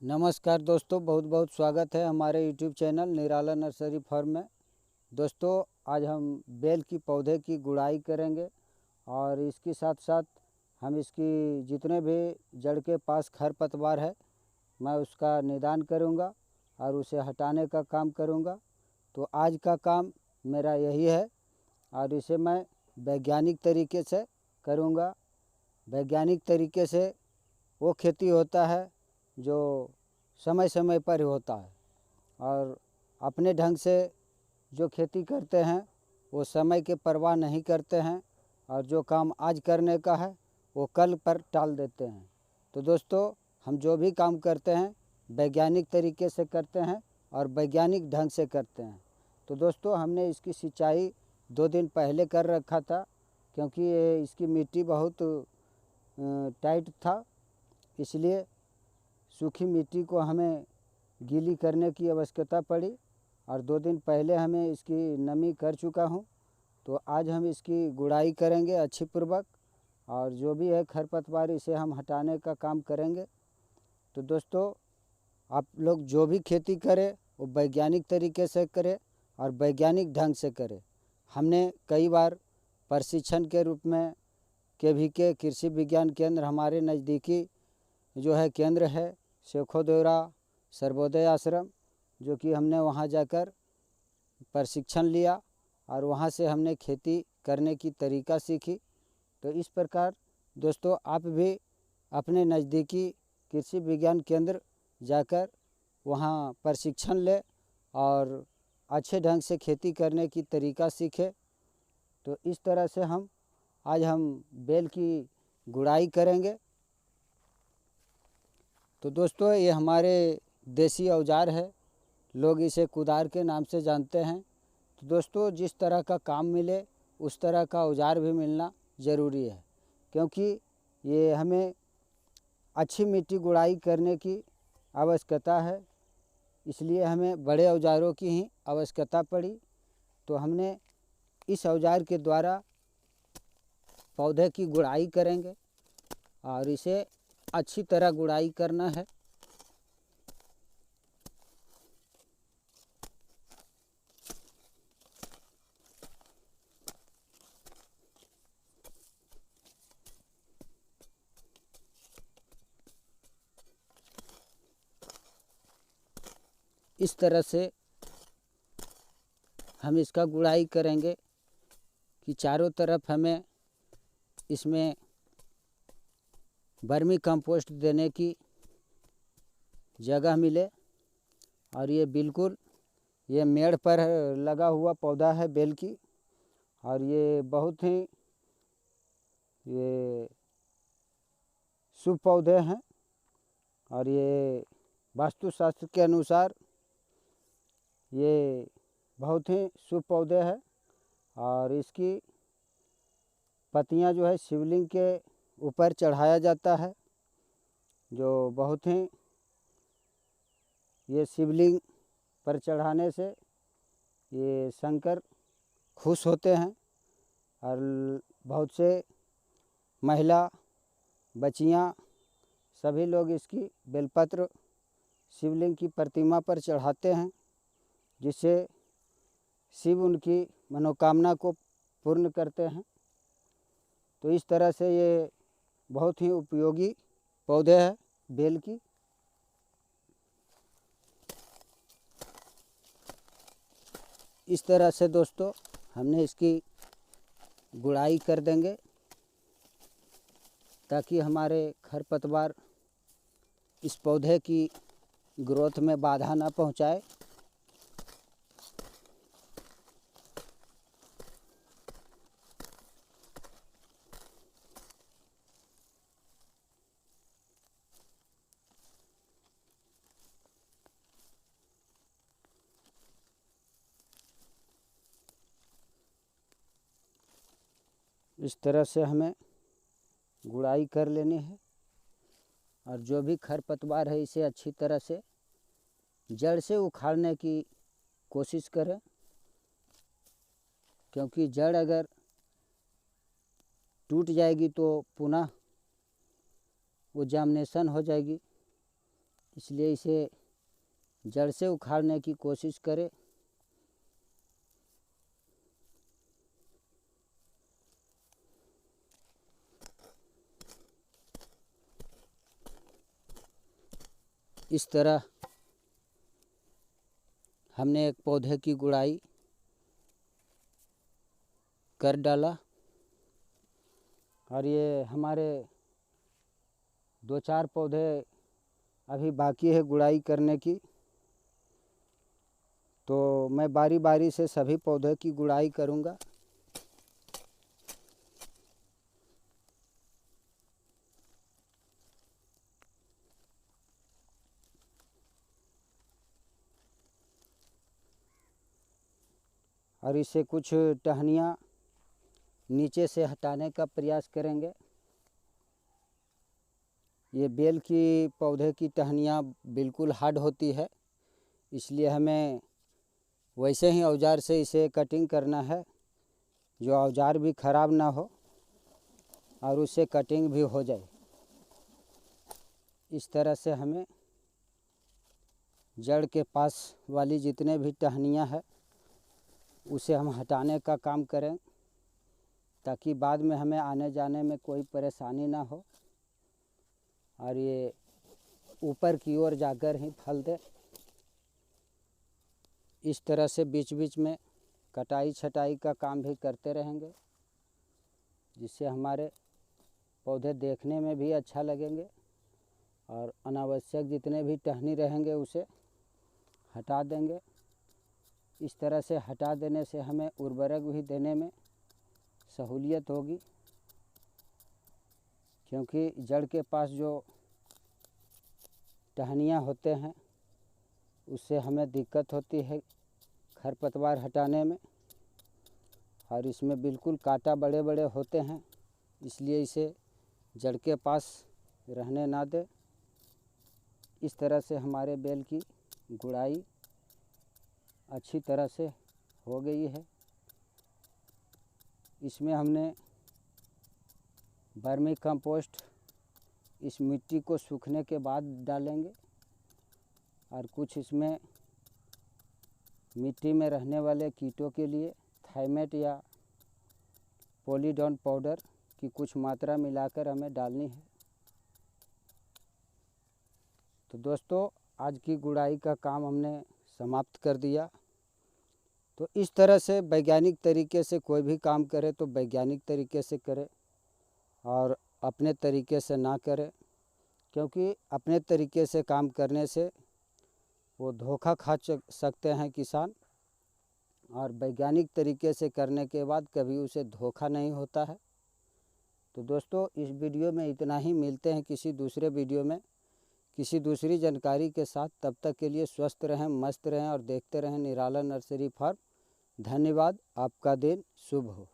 नमस्कार दोस्तों, बहुत बहुत स्वागत है हमारे यूट्यूब चैनल निराला नर्सरी फार्म में। दोस्तों, आज हम बेल की पौधे की गुड़ाई करेंगे और इसके साथ साथ हम इसकी जितने भी जड़ के पास खरपतवार है मैं उसका निदान करूंगा और उसे हटाने का काम करूंगा। तो आज का काम मेरा यही है और इसे मैं वैज्ञानिक तरीके से करूंगा। वैज्ञानिक तरीके से वो खेती होता है जो समय समय पर होता है, और अपने ढंग से जो खेती करते हैं वो समय की परवाह नहीं करते हैं और जो काम आज करने का है वो कल पर टाल देते हैं। तो दोस्तों, हम जो भी काम करते हैं वैज्ञानिक तरीके से करते हैं और वैज्ञानिक ढंग से करते हैं। तो दोस्तों, हमने इसकी सिंचाई 2 दिन पहले कर रखा था क्योंकि इसकी मिट्टी बहुत टाइट था, इसलिए सूखी मिट्टी को हमें गीली करने की आवश्यकता पड़ी और 2 दिन पहले हमें इसकी नमी कर चुका हूँ। तो आज हम इसकी गुड़ाई करेंगे अच्छी पूर्वक और जो भी है खरपतवार इसे हम हटाने का काम करेंगे। तो दोस्तों, आप लोग जो भी खेती करें वो वैज्ञानिक तरीके से करें और वैज्ञानिक ढंग से करें। हमने कई बार प्रशिक्षण के रूप में KVK कृषि विज्ञान केंद्र हमारे नज़दीकी जो है केंद्र है शेखोदेवरा सर्वोदय आश्रम, जो कि हमने वहाँ जाकर प्रशिक्षण लिया और वहाँ से हमने खेती करने की तरीका सीखी। तो इस प्रकार दोस्तों, आप भी अपने नज़दीकी कृषि विज्ञान केंद्र जाकर वहाँ प्रशिक्षण लें और अच्छे ढंग से खेती करने की तरीका सीखें। तो इस तरह से आज हम बेल की गुड़ाई करेंगे। तो दोस्तों, ये हमारे देसी औजार है, लोग इसे कुदार के नाम से जानते हैं। तो दोस्तों, जिस तरह का काम मिले उस तरह का औजार भी मिलना ज़रूरी है, क्योंकि ये हमें अच्छी मिट्टी गुड़ाई करने की आवश्यकता है, इसलिए हमें बड़े औजारों की ही आवश्यकता पड़ी। तो हमने इस औजार के द्वारा पौधे की गुड़ाई करेंगे और इसे अच्छी तरह गुड़ाई करना है। इस तरह से हम इसका गुड़ाई करेंगे कि चारों तरफ हमें इसमें वर्मी कंपोस्ट देने की जगह मिले। और ये बिल्कुल ये मेड़ पर लगा हुआ पौधा है बेल की, और ये बहुत ही ये शुभ पौधे हैं और ये वास्तुशास्त्र के अनुसार ये बहुत ही शुभ पौधे हैं। और इसकी पत्तियां जो है शिवलिंग के ऊपर चढ़ाया जाता है, जो बहुत ही ये शिवलिंग पर चढ़ाने से ये शंकर खुश होते हैं और बहुत से महिला बच्चियां सभी लोग इसकी बेलपत्र शिवलिंग की प्रतिमा पर चढ़ाते हैं, जिससे शिव उनकी मनोकामना को पूर्ण करते हैं। तो इस तरह से ये बहुत ही उपयोगी पौधे हैं बेल की। इस तरह से दोस्तों, हमने इसकी गुड़ाई कर देंगे ताकि हमारे खरपतवार इस पौधे की ग्रोथ में बाधा ना पहुंचाए। इस तरह से हमें गुड़ाई कर लेनी है और जो भी खरपतवार है इसे अच्छी तरह से जड़ से उखाड़ने की कोशिश करें, क्योंकि जड़ अगर टूट जाएगी तो पुनः वो जार्मिनेशन हो जाएगी इसलिए इसे जड़ से उखाड़ने की कोशिश करें। इस तरह हमने एक पौधे की गुड़ाई कर डाला और ये हमारे 2-4 पौधे अभी बाकी है गुड़ाई करने की। तो मैं बारी बारी से सभी पौधे की गुड़ाई करूँगा। और इसे कुछ टहनियाँ नीचे से हटाने का प्रयास करेंगे। ये बेल की पौधे की टहनियाँ बिल्कुल हार्ड होती है, इसलिए हमें वैसे ही औजार से इसे कटिंग करना है, जो औजार भी ख़राब ना हो और उससे कटिंग भी हो जाए। इस तरह से हमें जड़ के पास वाली जितने भी टहनियाँ हैं उसे हम हटाने का काम करें, ताकि बाद में हमें आने जाने में कोई परेशानी ना हो और ये ऊपर की ओर जाकर ही फल दे। इस तरह से बीच बीच में कटाई छटाई का काम भी करते रहेंगे, जिससे हमारे पौधे देखने में भी अच्छा लगेंगे और अनावश्यक जितने भी टहनी रहेंगे उसे हटा देंगे। इस तरह से हटा देने से हमें उर्वरक भी देने में सहूलियत होगी, क्योंकि जड़ के पास जो टहनियाँ होते हैं उससे हमें दिक्कत होती है खरपतवार हटाने में, और इसमें बिल्कुल कांटा बड़े बड़े होते हैं, इसलिए इसे जड़ के पास रहने ना दे। इस तरह से हमारे बेल की गुड़ाई अच्छी तरह से हो गई है। इसमें हमने वर्मी कंपोस्ट इस मिट्टी को सूखने के बाद डालेंगे और कुछ इसमें मिट्टी में रहने वाले कीटों के लिए थाइमेट या पॉलीडॉन पाउडर की कुछ मात्रा मिलाकर हमें डालनी है। तो दोस्तों, आज की गुड़ाई का काम हमने समाप्त कर दिया। तो इस तरह से वैज्ञानिक तरीके से कोई भी काम करे तो वैज्ञानिक तरीके से करे और अपने तरीके से ना करे, क्योंकि अपने तरीके से काम करने से वो धोखा खा सकते हैं किसान, और वैज्ञानिक तरीके से करने के बाद कभी उसे धोखा नहीं होता है। तो दोस्तों, इस वीडियो में इतना ही। मिलते हैं किसी दूसरे वीडियो में किसी दूसरी जानकारी के साथ। तब तक के लिए स्वस्थ रहें, मस्त रहें और देखते रहें निराला नर्सरी फार्म। धन्यवाद। आपका दिन शुभ हो।